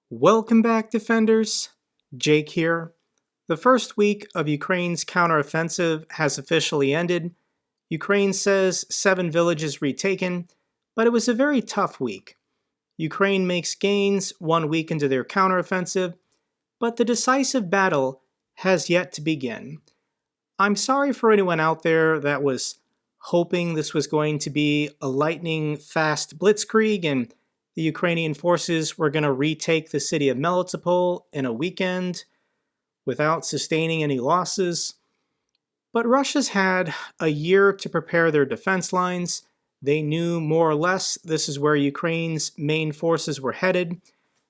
Welcome back, Defenders. Jake here. The first week of Ukraine's counteroffensive has officially ended. Ukraine says 7 villages retaken, but it was a very tough week. Ukraine makes gains 1 week into their counteroffensive, but the decisive battle has yet to begin. I'm sorry for anyone out there that was hoping this was going to be a lightning-fast blitzkrieg and the Ukrainian forces were going to retake the city of Melitopol in a weekend without sustaining any losses. But Russia's had a year to prepare their defense lines. They knew more or less this is where Ukraine's main forces were headed.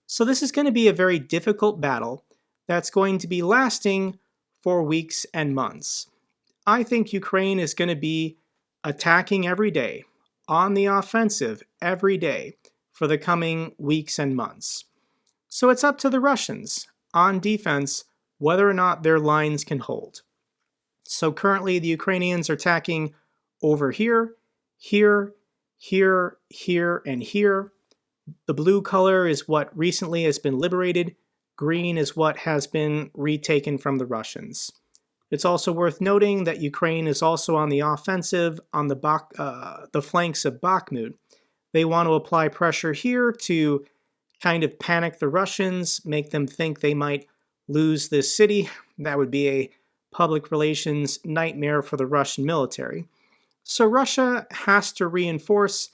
So this is going to be a very difficult battle that's going to be lasting for weeks and months. I think Ukraine is going to be attacking every day, on the offensive every day, for the coming weeks and months. So it's up to the Russians, on defense, whether or not their lines can hold. So currently the Ukrainians are attacking over here, here, here, here, and here. The blue color is what recently has been liberated. Green is what has been retaken from the Russians. It's also worth noting that Ukraine is also on the offensive on the flanks of Bakhmut. They want to apply pressure here to kind of panic the Russians, make them think they might lose this city. That would be a public relations nightmare for the Russian military. So Russia has to reinforce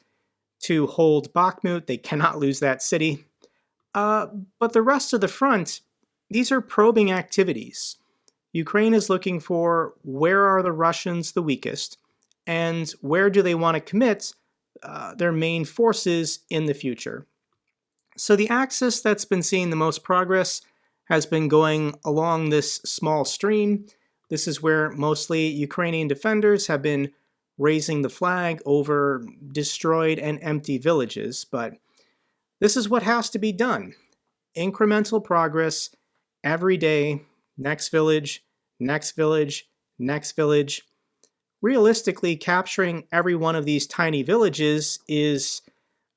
to hold Bakhmut. They cannot lose that city. But the rest of the front, these are probing activities. Ukraine is looking for where are the Russians the weakest and where do they want to commit their main forces in the future. So the axis that's been seeing the most progress has been going along this small stream. This is where mostly Ukrainian defenders have been raising the flag over destroyed and empty villages, but this is what has to be done. Incremental progress every day, next village, next village, next village. Realistically, capturing every one of these tiny villages is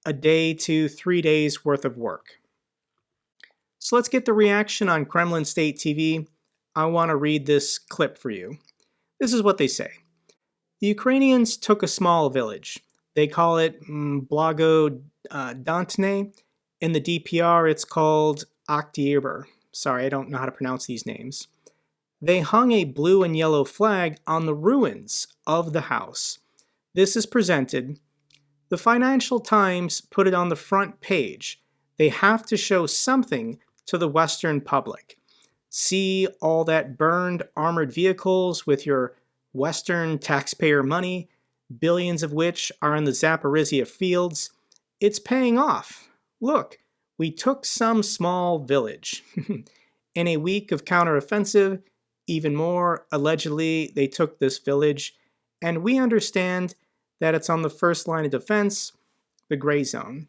a day to 3 days worth of work. So let's get the reaction on Kremlin State TV. I want to read this clip for you. This is what they say. The Ukrainians took a small village. They call it Belgorod. In the DPR, it's called Oktyabr. Sorry, I don't know how to pronounce these names. They hung a blue and yellow flag on the ruins of the house. This is presented. The Financial Times put it on the front page. They have to show something to the Western public. See all that burned armored vehicles with your Western taxpayer money, billions of which are in the Zaporizhia fields. It's paying off. Look, we took some small village. In a week of counteroffensive, even more, allegedly, they took this village, and we understand that it's on the first line of defense, the gray zone.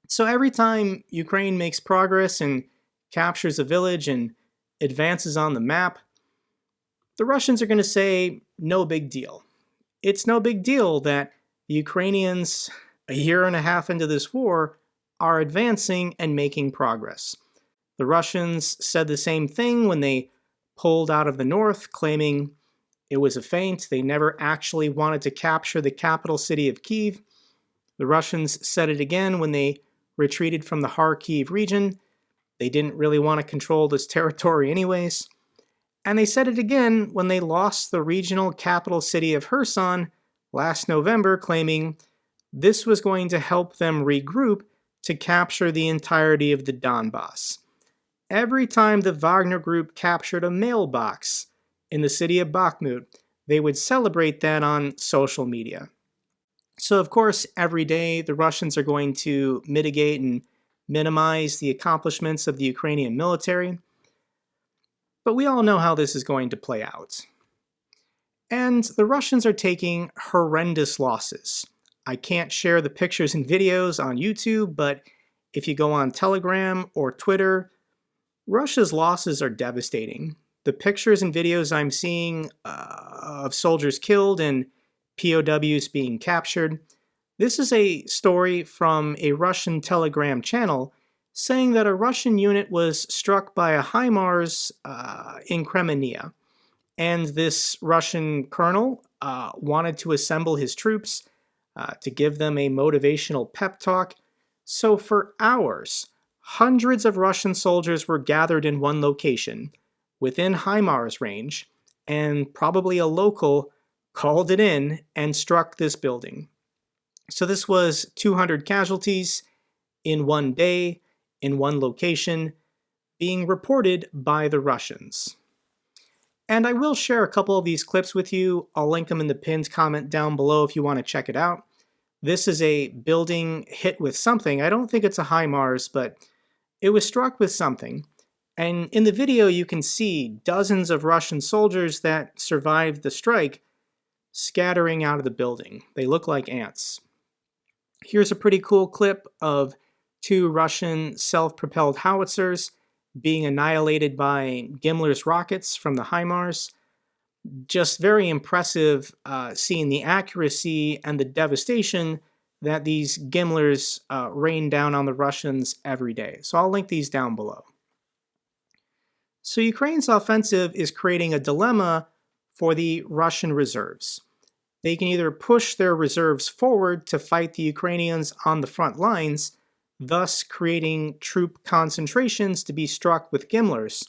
So every time Ukraine makes progress and captures a village and advances on the map, the Russians are going to say, no big deal. It's no big deal that the Ukrainians, a year and a half into this war, are advancing and making progress. The Russians said the same thing when they pulled out of the north, claiming it was a feint. They never actually wanted to capture the capital city of Kyiv. The Russians said it again when they retreated from the Kharkiv region. They didn't really want to control this territory anyways. And they said it again when they lost the regional capital city of Kherson last November, claiming this was going to help them regroup to capture the entirety of the Donbass. Every time the Wagner Group captured a mailbox in the city of Bakhmut, they would celebrate that on social media. So of course, every day the Russians are going to mitigate and minimize the accomplishments of the Ukrainian military. But we all know how this is going to play out. And the Russians are taking horrendous losses. I can't share the pictures and videos on YouTube, but if you go on Telegram or Twitter, Russia's losses are devastating. The pictures and videos I'm seeing of soldiers killed and POWs being captured, this is a story from a Russian Telegram channel saying that a Russian unit was struck by a Himars in Crimea. And this Russian colonel wanted to assemble his troops to give them a motivational pep talk. So for hours, hundreds of Russian soldiers were gathered in one location within Himars range, and probably a local called it in and struck this building. So this was 200 casualties in one day, in one location, being reported by the Russians. And I will share a couple of these clips with you. I'll link them in the pinned comment down below if you want to check it out. This is a building hit with something. I don't think it's a Himars, but it was struck with something. And in the video, you can see dozens of Russian soldiers that survived the strike scattering out of the building. They look like ants. Here's a pretty cool clip of 2 Russian self-propelled howitzers being annihilated by Gimler's rockets from the Himars. Just very impressive seeing the accuracy and the devastation that these Gimlers rain down on the Russians every day. So I'll link these down below. So Ukraine's offensive is creating a dilemma for the Russian reserves. They can either push their reserves forward to fight the Ukrainians on the front lines, thus creating troop concentrations to be struck with Gimlers,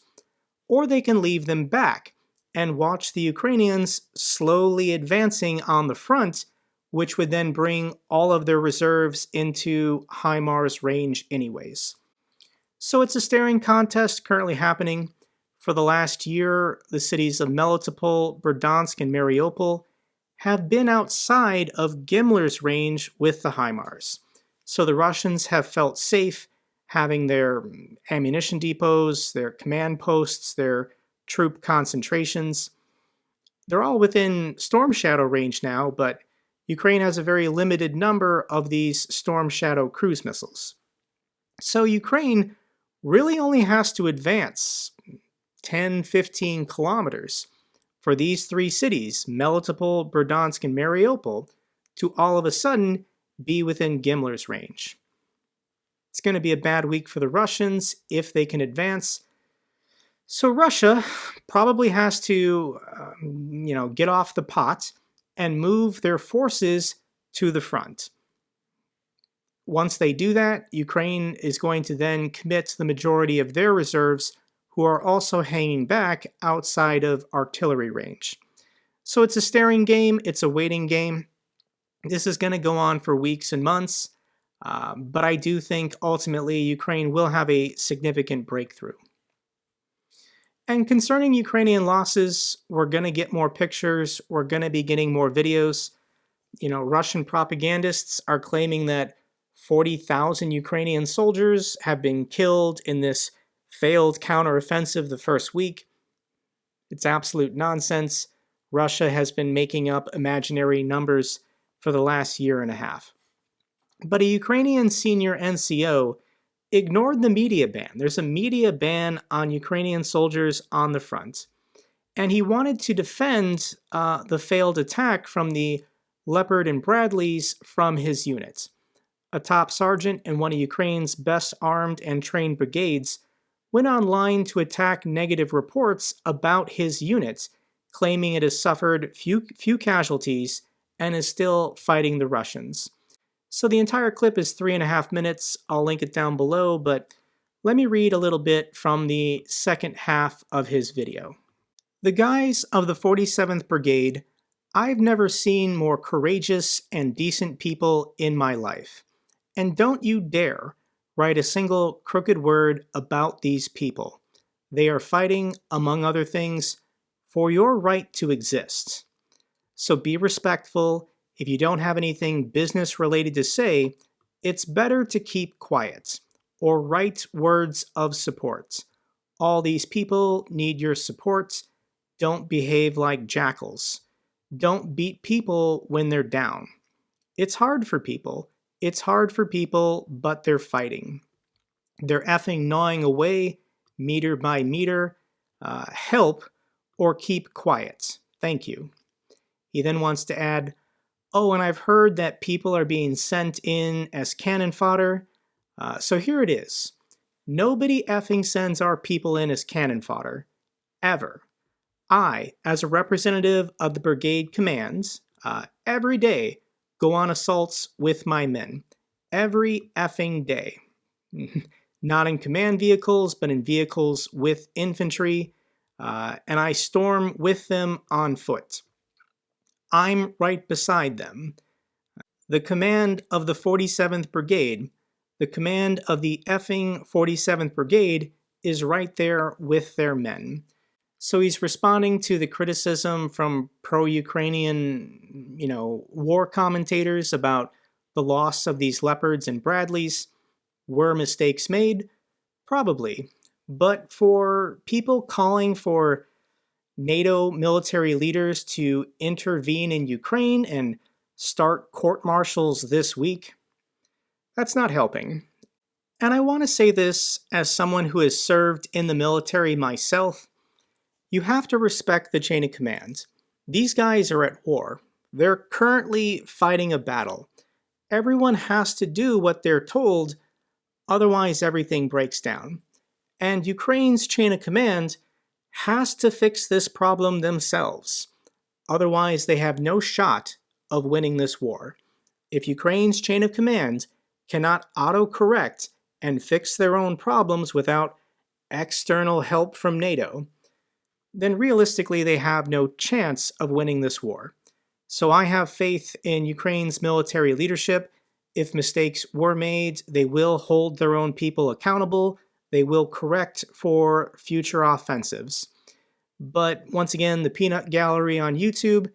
or they can leave them back and watch the Ukrainians slowly advancing on the front, which would then bring all of their reserves into Himars range anyways. So it's a staring contest currently happening. For the last year, the cities of Melitopol, Berdyansk, and Mariupol have been outside of Gimler's range with the Himars. So the Russians have felt safe having their ammunition depots, their command posts, their troop concentrations. They're all within Storm Shadow range now, but Ukraine has a very limited number of these Storm Shadow cruise missiles. So Ukraine really only has to advance 10-15 kilometers for these 3 cities, Melitopol, Berdyansk, and Mariupol, to all of a sudden be within Gimler's range. It's going to be a bad week for the Russians if they can advance. So Russia probably has to, get off the pot and move their forces to the front. Once they do that, Ukraine is going to then commit the majority of their reserves, who are also hanging back outside of artillery range. So it's a staring game, it's a waiting game. This is going to go on for weeks and months, but I do think ultimately Ukraine will have a significant breakthrough. And concerning Ukrainian losses, we're going to get more pictures, we're going to be getting more videos. Russian propagandists are claiming that 40,000 Ukrainian soldiers have been killed in this failed counteroffensive the first week. It's absolute nonsense. Russia has been making up imaginary numbers for the last year and a half. But a Ukrainian senior NCO ignored the media ban. There's a media ban on Ukrainian soldiers on the front. And he wanted to defend the failed attack from the Leopard and Bradleys from his unit. A top sergeant in one of Ukraine's best armed and trained brigades went online to attack negative reports about his unit, claiming it has suffered few casualties and is still fighting the Russians. So the entire clip is 3.5 minutes. I'll link it down below, but let me read a little bit from the second half of his video. The guys of the 47th Brigade, I've never seen more courageous and decent people in my life. And don't you dare write a single crooked word about these people. They are fighting, among other things, for your right to exist. So be respectful. If you don't have anything business related to say, it's better to keep quiet or write words of support. All these people need your support. Don't behave like jackals. Don't beat people when they're down. It's hard for people. It's hard for people, but they're fighting. They're effing gnawing away, meter by meter. Help or keep quiet. Thank you. He then wants to add, oh, and I've heard that people are being sent in as cannon fodder. So here it is. Nobody effing sends our people in as cannon fodder. Ever. I, as a representative of the brigade commands, every day go on assaults with my men. Every effing day. Not in command vehicles, but in vehicles with infantry, and I storm with them on foot. I'm right beside them. The command of the 47th Brigade, the command of the effing 47th Brigade is right there with their men. So he's responding to the criticism from pro-Ukrainian, war commentators about the loss of these Leopards and Bradleys. Were mistakes made? Probably. But for people calling for NATO military leaders to intervene in Ukraine and start court-martials this week, that's not helping. And I want to say this as someone who has served in the military myself. You have to respect the chain of command. These guys are at war. They're currently fighting a battle. Everyone has to do what they're told, otherwise everything breaks down. And Ukraine's chain of command has to fix this problem themselves. Otherwise, they have no shot of winning this war. If Ukraine's chain of command cannot auto-correct and fix their own problems without external help from NATO, then realistically they have no chance of winning this war. So I have faith in Ukraine's military leadership. If mistakes were made, they will hold their own people accountable. They will correct for future offensives. But once again, the peanut gallery on YouTube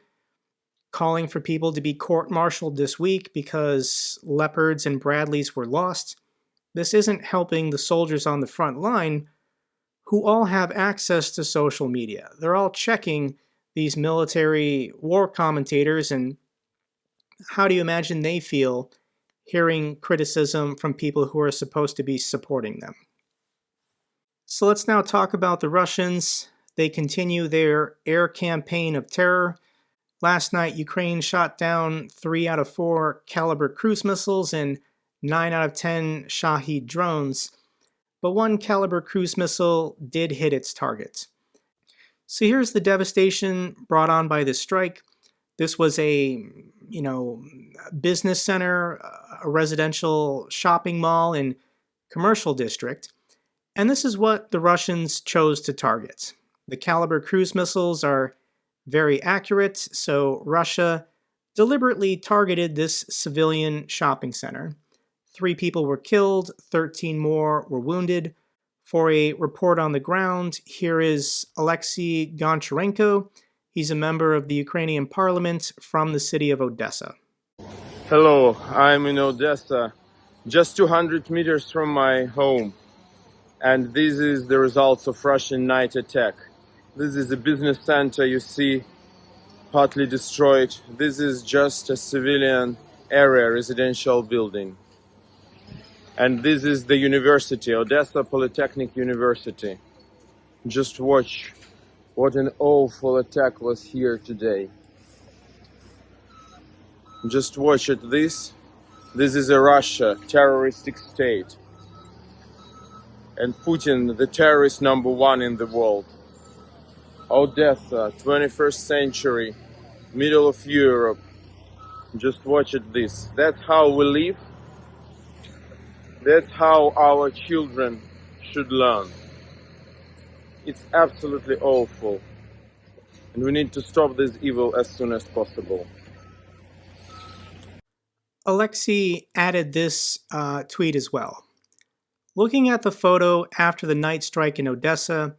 calling for people to be court-martialed this week because Leopards and Bradleys were lost. This isn't helping the soldiers on the front line who all have access to social media. They're all checking these military war commentators, and how do you imagine they feel hearing criticism from people who are supposed to be supporting them? So let's now talk about the Russians. They continue their air campaign of terror. Last night, Ukraine shot down 3 out of 4 caliber cruise missiles and 9 out of 10 Shahed drones, but 1 caliber cruise missile did hit its target. So here's the devastation brought on by this strike. This was a, business center, a residential shopping mall and commercial district. And this is what the Russians chose to target. The caliber cruise missiles are very accurate, so Russia deliberately targeted this civilian shopping center. 3 people were killed, 13 more were wounded. For a report on the ground, here is Alexei Goncharenko. He's a member of the Ukrainian parliament from the city of Odessa. Hello, I'm in Odessa, just 200 meters from my home. And this is the results of Russian night attack. This is a business center you see, partly destroyed. This is just a civilian area, residential building. And this is the university, Odessa Polytechnic University. Just watch what an awful attack was here today. Just watch it. This is a Russia, terroristic state. And Putin, the terrorist #1 in the world. Odessa, 21st century, middle of Europe. Just watch it. That's how we live. That's how our children should learn. It's absolutely awful. And we need to stop this evil as soon as possible. Alexei added this tweet as well. Looking at the photo after the night strike in Odessa,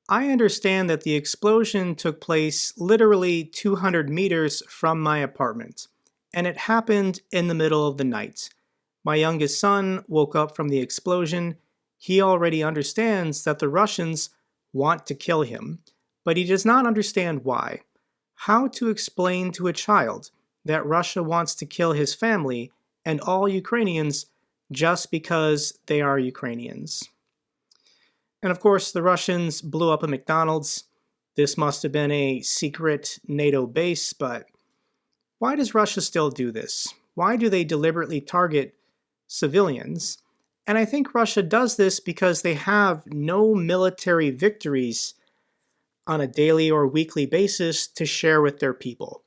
I understand that the explosion took place literally 200 meters from my apartment, and it happened in the middle of the night. My youngest son woke up from the explosion. He already understands that the Russians want to kill him, but he does not understand why. How to explain to a child that Russia wants to kill his family and all Ukrainians just because they are Ukrainians. And of course, the Russians blew up a McDonald's. This must have been a secret NATO base, but why does Russia still do this? Why do they deliberately target civilians? And I think Russia does this because they have no military victories on a daily or weekly basis to share with their people.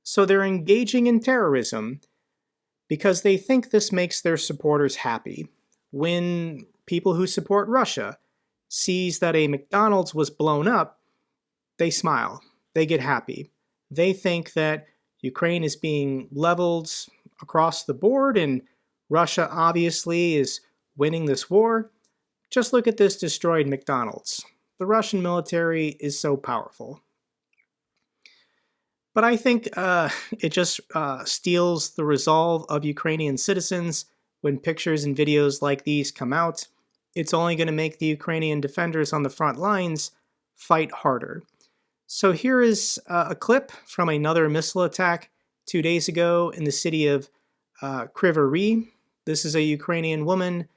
So they're engaging in terrorism because they think this makes their supporters happy. When people who support Russia sees that a McDonald's was blown up, they smile, they get happy. They think that Ukraine is being leveled across the board and Russia obviously is winning this war. Just look at this destroyed McDonald's. The Russian military is so powerful. But I think it just steals the resolve of Ukrainian citizens when pictures and videos like these come out. It's only going to make the Ukrainian defenders on the front lines fight harder. So here is a clip from another missile attack 2 days ago in the city of Kryvyi. This is a Ukrainian woman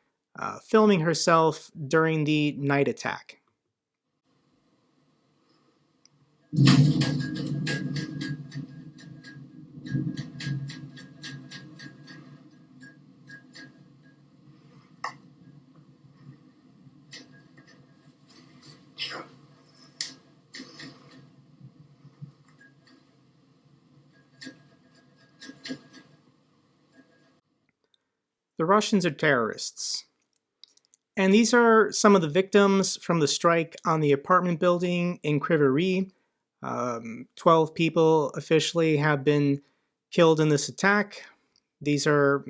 filming herself during the night attack. The Russians are terrorists. And these are some of the victims from the strike on the apartment building in Kryvyi. 12 people officially have been killed in this attack. These are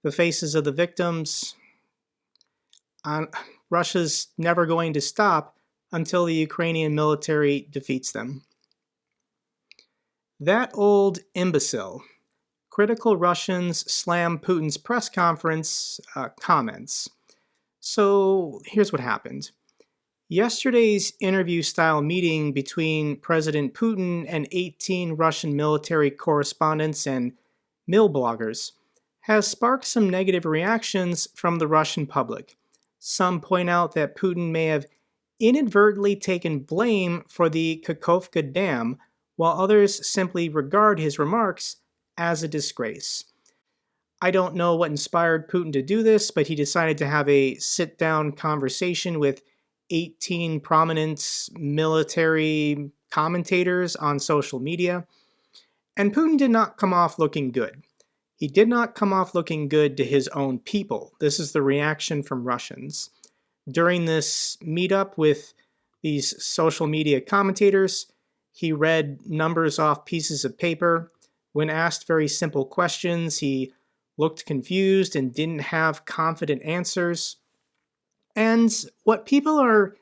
the faces of the victims. Russia's never going to stop until the Ukrainian military defeats them. That old imbecile. Critical Russians slam Putin's press conference comments. So here's what happened. Yesterday's interview-style meeting between President Putin and 18 Russian military correspondents and mill bloggers has sparked some negative reactions from the Russian public. Some point out that Putin may have inadvertently taken blame for the Kakhovka Dam, while others simply regard his remarks as a disgrace. I don't know what inspired Putin to do this, but he decided to have a sit-down conversation with 18 prominent military commentators on social media. And Putin did not come off looking good. He did not come off looking good to his own people. This is the reaction from Russians. During this meetup with these social media commentators, he read numbers off pieces of paper. When asked very simple questions, he looked confused and didn't have confident answers. And what people are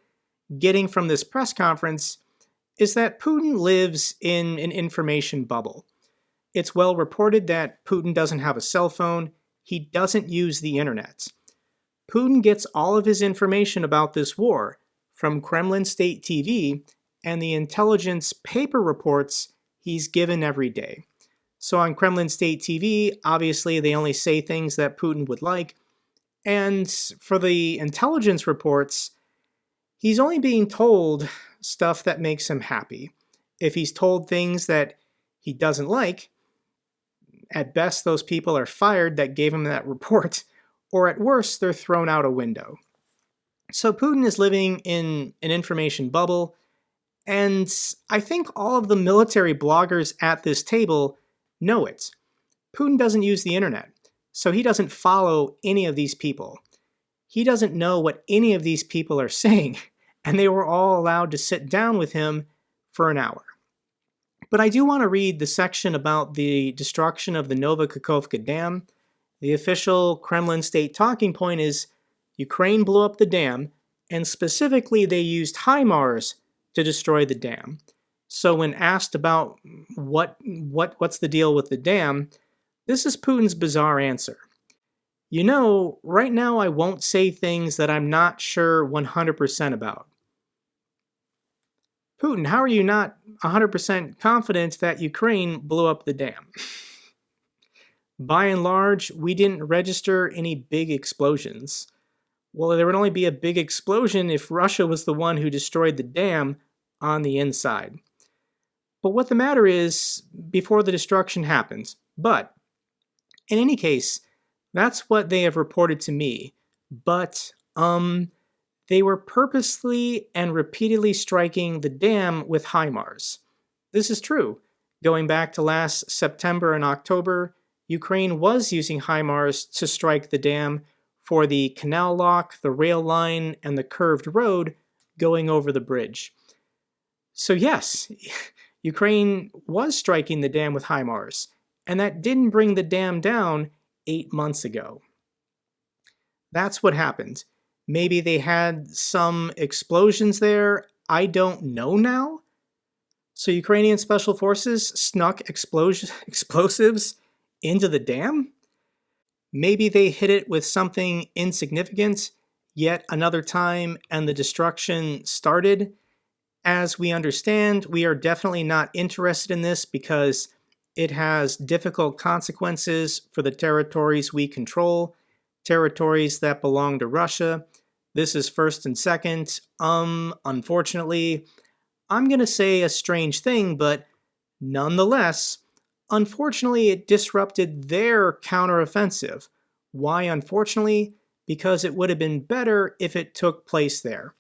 getting from this press conference is that Putin lives in an information bubble. It's well reported that Putin doesn't have a cell phone. He doesn't use the internet. Putin gets all of his information about this war from Kremlin state TV and the intelligence paper reports he's given every day. So on Kremlin state TV, obviously they only say things that Putin would like. And for the intelligence reports, he's only being told stuff that makes him happy. If he's told things that he doesn't like, at best those people are fired that gave him that report, or at worst they're thrown out a window. So Putin is living in an information bubble, and I think all of the military bloggers at this table know it. Putin doesn't use the internet, so he doesn't follow any of these people. He doesn't know what any of these people are saying, and they were all allowed to sit down with him for an hour. But I do want to read the section about the destruction of the Kakhovka Dam. The official Kremlin state talking point is Ukraine blew up the dam, and specifically they used Himars to destroy the dam. So when asked about what's the deal with the dam, this is Putin's bizarre answer. You know, right now I won't say things that I'm not sure 100% about. Putin, how are you not 100% confident that Ukraine blew up the dam? By and large, we didn't register any big explosions. Well, there would only be a big explosion if Russia was the one who destroyed the dam on the inside. But what the matter is, before the destruction happens. But, in any case, That's what they have reported to me. But, they were purposely and repeatedly striking the dam with Himars. This is true. Going back to last September and October, Ukraine was using Himars to strike the dam for the canal lock, the rail line, and the curved road going over the bridge. So yes, Ukraine was striking the dam with Himars, and that didn't bring the dam down 8 months ago. That's what happened. Maybe they had some explosions there. I don't know now. So Ukrainian special forces snuck explosives into the dam? Maybe they hit it with something insignificant yet another time and the destruction started. As we understand, we are definitely not interested in this because it has difficult consequences for the territories we control, territories that belong to Russia. This is first and second. Unfortunately, I'm going to say a strange thing, but nonetheless, unfortunately, it disrupted their counteroffensive. Why unfortunately? Because it would have been better if it took place there.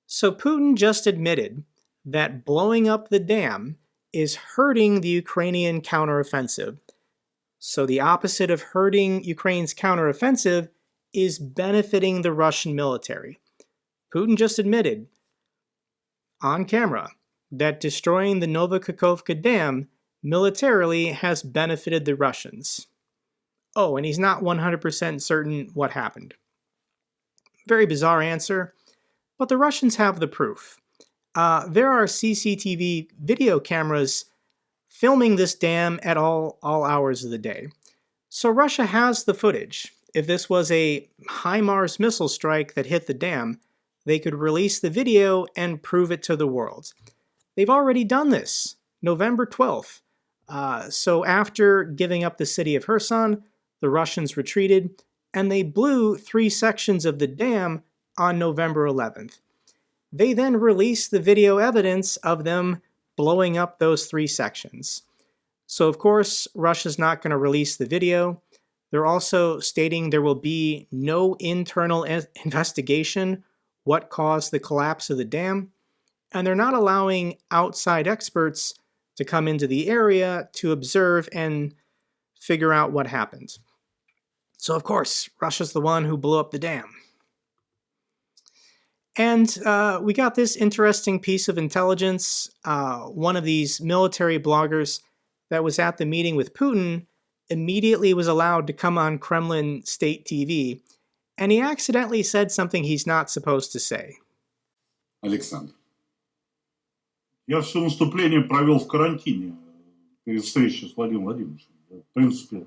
So Putin just admitted that blowing up the dam is hurting the Ukrainian counteroffensive. So the opposite of hurting Ukraine's counteroffensive is benefiting the Russian military. Putin just admitted on camera that destroying the Kakhovka Dam militarily has benefited the Russians. Oh, and he's not 100% certain what happened. Very bizarre answer, but the Russians have the proof. There are CCTV video cameras filming this dam at all hours of the day. So Russia has the footage. If this was a HIMARS missile strike that hit the dam, they could release the video and prove it to the world. They've already done this, November 12th. So after giving up the city of Kherson, the Russians retreated, and they blew 3 sections of the dam on November 11th. They then released the video evidence of them blowing up those 3 sections. So of course, Russia's not going to release the video. They're also stating there will be no internal investigation what caused the collapse of the dam, and they're not allowing outside experts to come into the area to observe and figure out what happened. So of course, Russia's the one who blew up the dam. And we got this interesting piece of intelligence. One of these military bloggers that was at the meeting with Putin immediately was allowed to come on Kremlin state TV, and he accidentally said something he's not supposed to say. Александр, я все наступление провел в карантине перед встречей с Владимиром Владимировичем. В принципе,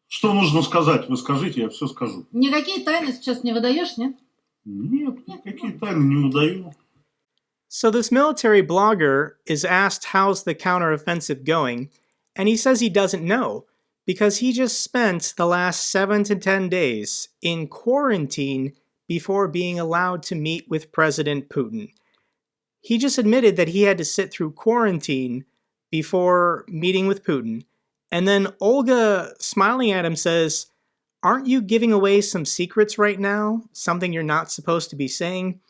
что нужно сказать, вы скажите, я все скажу. Никакие тайны сейчас не выдаешь, нет? Нет, никакие тайны не выдаю. So this military blogger is asked how's the counteroffensive going, and he says he doesn't know because he just spent the last 7 to 10 days in quarantine before being allowed to meet with President Putin. He just admitted that he had to sit through quarantine before meeting with Putin, and then Olga, smiling at him, says, "Aren't you giving away some secrets right now? Something you're not supposed to be saying?"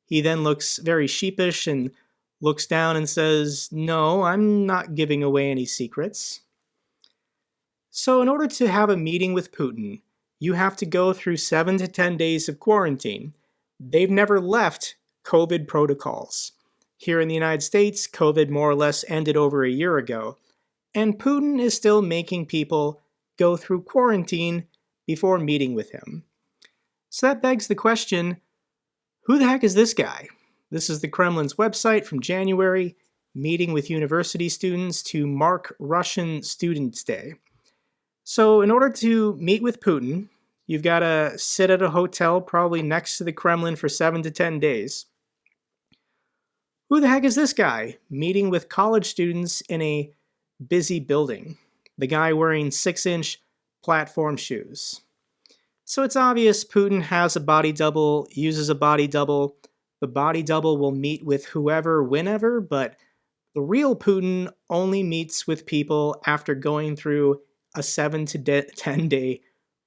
He then looks very sheepish and looks down and says, "No, I'm not giving away any secrets." So in order to have a meeting with Putin, you have to go through 7 to 10 days of quarantine. They've never left COVID protocols. Here in the United States, COVID more or less ended over a year ago, and Putin is still making people go through quarantine before meeting with him. So that begs the question, who the heck is this guy? This is the Kremlin's website from January, meeting with university students to mark Russian Students' Day. So in order to meet with Putin, you've got to sit at a hotel probably next to the Kremlin for 7 to 10 days. Who the heck is this guy meeting with college students in a busy building? The guy wearing 6-inch platform shoes. So it's obvious Putin has a body double, uses a body double. The body double will meet with whoever, whenever, but the real Putin only meets with people after going through a 7 to 10 day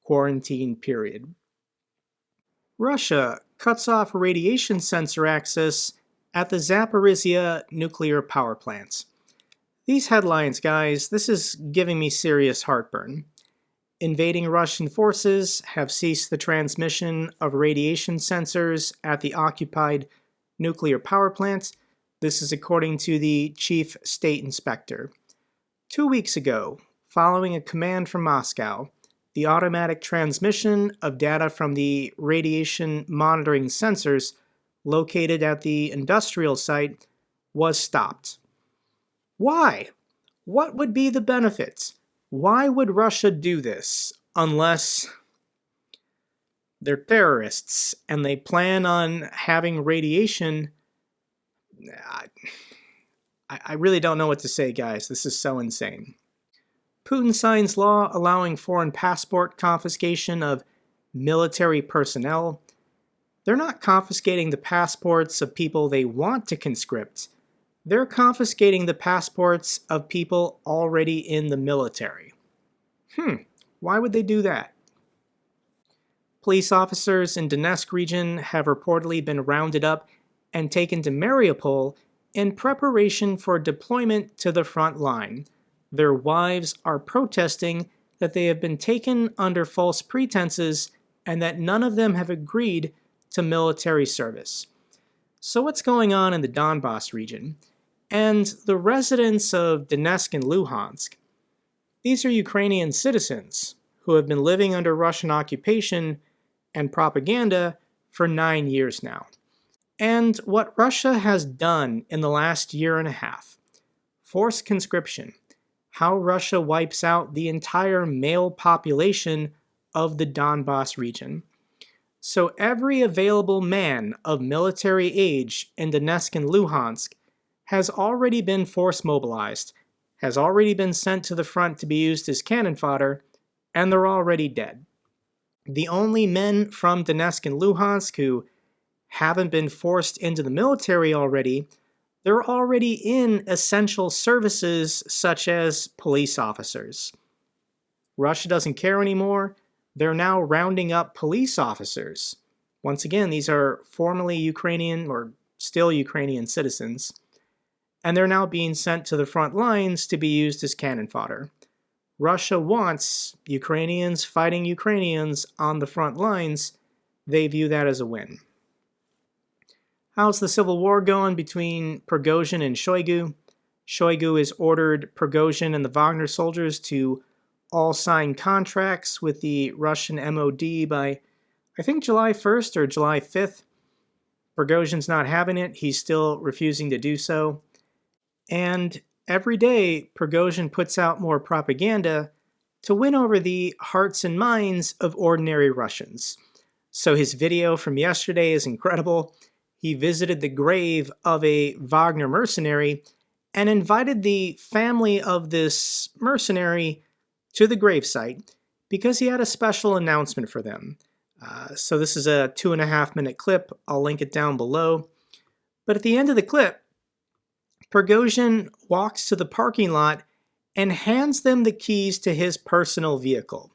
quarantine period. Russia cuts off radiation sensor access at the Zaporizhia nuclear power plants. These headlines, guys, this is giving me serious heartburn. Invading Russian forces have ceased the transmission of radiation sensors at the occupied nuclear power plants. This is according to the chief state inspector. 2 weeks ago, following a command from Moscow, the automatic transmission of data from the radiation monitoring sensors located at the industrial site was stopped. Why? What would be the benefits? Why would Russia do this unless they're terrorists and they plan on having radiation? I really don't know what to say, guys. This is so insane. Putin signs law allowing foreign passport confiscation of military personnel. They're not confiscating the passports of people they want to conscript. They're confiscating the passports of people already in the military. Why would they do that? Police officers in Donetsk region have reportedly been rounded up and taken to Mariupol in preparation for deployment to the front line. Their wives are protesting that they have been taken under false pretenses and that none of them have agreed to military service. So what's going on in the Donbas region? And the residents of Donetsk and Luhansk? These are Ukrainian citizens who have been living under Russian occupation and propaganda for 9 years now. And what Russia has done in the last year and a half, forced conscription, how Russia wipes out the entire male population of the Donbas region. So every available man of military age in Donetsk and Luhansk has already been force mobilized, has already been sent to the front to be used as cannon fodder, and they're already dead. The only men from Donetsk and Luhansk who haven't been forced into the military already, they're already in essential services such as police officers. Russia doesn't care anymore. They're now rounding up police officers. Once again, these are formerly Ukrainian or still Ukrainian citizens. And they're now being sent to the front lines to be used as cannon fodder. Russia wants Ukrainians fighting Ukrainians on the front lines. They view that as a win. How's the civil war going between Prigozhin and Shoigu? Shoigu has ordered Prigozhin and the Wagner soldiers to all sign contracts with the Russian MOD by, I think, July 1st or July 5th. Prigozhin's not having it. He's still refusing to do so. And every day, Prigozhin puts out more propaganda to win over the hearts and minds of ordinary Russians. So his video from yesterday is incredible. He visited the grave of a Wagner mercenary and invited the family of this mercenary to the gravesite because he had a special announcement for them. So this is a 2.5-minute clip. I'll link it down below. But at the end of the clip, Prigozhin walks to the parking lot and hands them the keys to his personal vehicle,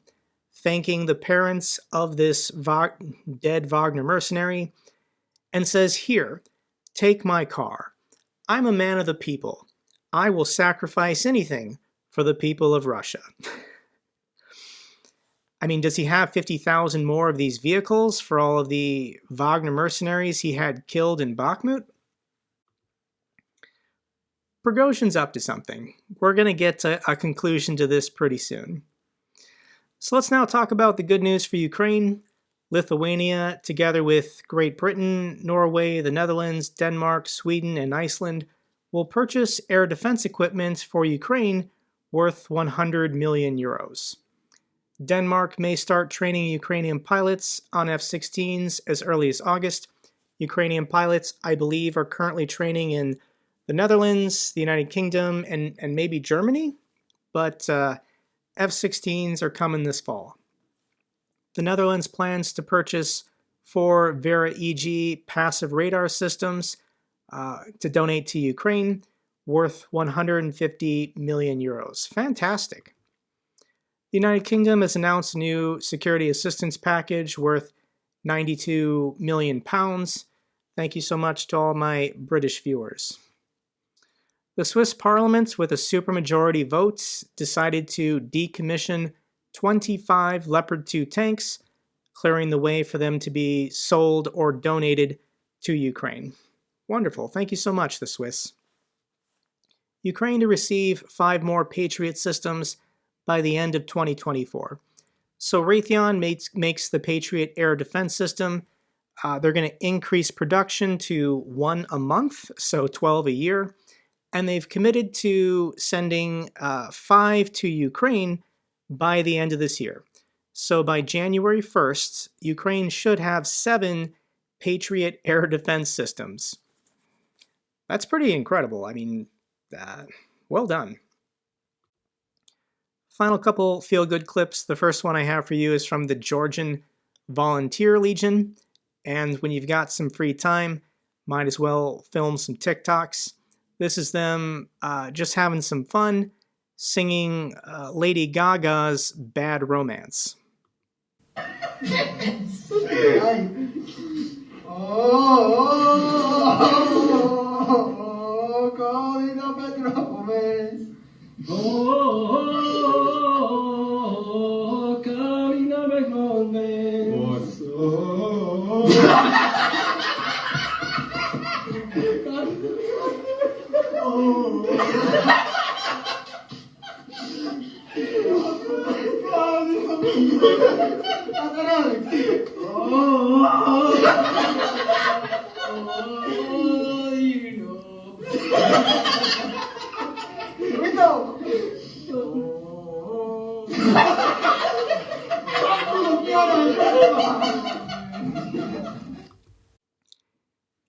thanking the parents of this dead Wagner mercenary, and says, "Here, take my car. I'm a man of the people. I will sacrifice anything for the people of Russia." I mean, does he have 50,000 more of these vehicles for all of the Wagner mercenaries he had killed in Bakhmut? Prigozhin's up to something. We're going to get to a conclusion to this pretty soon. So let's now talk about the good news for Ukraine. Lithuania, together with Great Britain, Norway, the Netherlands, Denmark, Sweden, and Iceland, will purchase air defense equipment for Ukraine worth 100 million euros. Denmark may start training Ukrainian pilots on F-16s as early as August. Ukrainian pilots, I believe, are currently training in the Netherlands, the United Kingdom, and maybe Germany, but F-16s are coming this fall. The Netherlands plans to purchase 4 Vera-EG passive radar systems to donate to Ukraine, worth 150 million euros. Fantastic. The United Kingdom has announced a new security assistance package worth £92 million. Thank you so much to all my British viewers. The Swiss Parliament, with a supermajority votes, decided to decommission 25 Leopard 2 tanks, clearing the way for them to be sold or donated to Ukraine. Wonderful. Thank you so much, the Swiss. Ukraine to receive 5 more Patriot systems by the end of 2024. So Raytheon makes the Patriot Air Defense system. They're going to increase production to 1 a month, so 12 a year. And they've committed to sending 5 to Ukraine by the end of this year. So by January 1st, Ukraine should have 7 Patriot Air Defense systems. That's pretty incredible. I mean, well done. Final couple feel-good clips. The first one I have for you is from the Georgian Volunteer Legion. And when you've got some free time, might as well film some TikToks. This is them just having some fun, singing Lady Gaga's Bad Romance.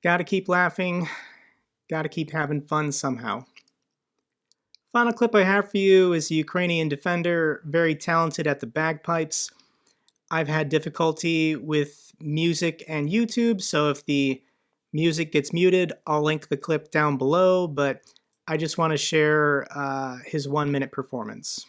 Gotta keep laughing, gotta keep having fun somehow. Final clip I have for you is a Ukrainian defender, very talented at the bagpipes. I've had difficulty with music and YouTube, so if the music gets muted, I'll link the clip down below, but I just want to share his 1-minute performance.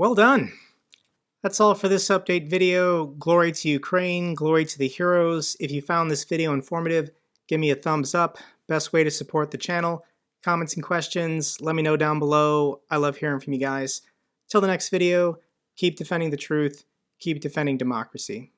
Well done. That's all for this update video. Glory to Ukraine, glory to the heroes. If you found this video informative, give me a thumbs up. Best way to support the channel. Comments and questions, let me know down below. I love hearing from you guys. Till the next video, keep defending the truth, keep defending democracy.